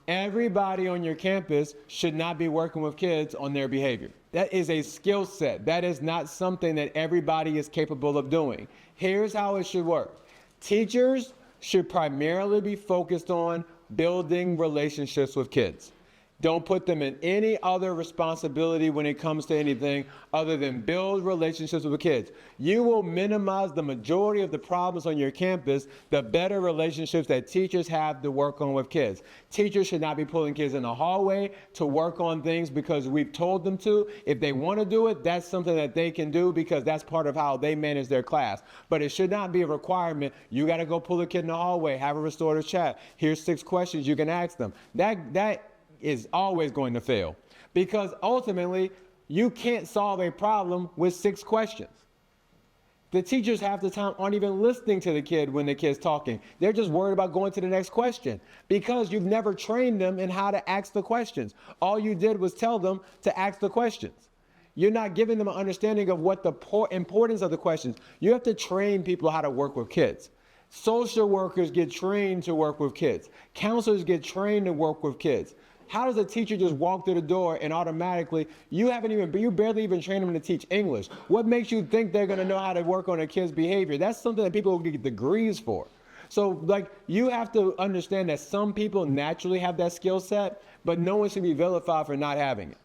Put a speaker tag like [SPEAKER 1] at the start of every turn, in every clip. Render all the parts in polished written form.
[SPEAKER 1] Everybody on your campus should not be working with kids on their behavior. That is a skill set. That is not something that everybody is capable of doing. Here's how it should work. Teachers should primarily be focused on building relationships with kids. Don't put them in any other responsibility when it comes to anything other than build relationships with kids. You will minimize the majority of the problems on your campus, the better relationships that teachers have to work on with kids. Teachers should not be pulling kids in the hallway to work on things because we've told them to. If they want to do it, that's something that they can do because that's part of how they manage their class. But it should not be a requirement. You got to go pull a kid in the hallway, have a restorative chat. Here's 6 questions you can ask them. That is always going to fail because ultimately you can't solve a problem with 6 questions. The teachers half the time aren't even listening to the kid when the kid's talking. They're just worried about going to the next question because you've never trained them in how to ask the questions. All you did was tell them to ask the questions. You're not giving them an understanding of what the importance of the questions. You have to train people how to work with kids. Social workers get trained to work with kids. Counselors get trained to work with kids. How does a teacher just walk through the door and automatically, you barely even train them to teach English? What makes you think they're going to know how to work on a kid's behavior? That's something that people get degrees for. So you have to understand that some people naturally have that skill set, but no one should be vilified for not having it.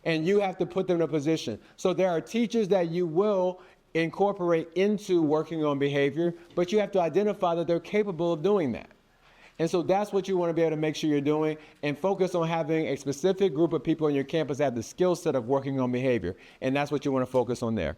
[SPEAKER 1] And you have to put them in a position. So there are teachers that you will incorporate into working on behavior, but you have to identify that they're capable of doing that. And so that's what you want to be able to make sure you're doing and focus on having a specific group of people on your campus that have the skill set of working on behavior. And that's what you want to focus on there.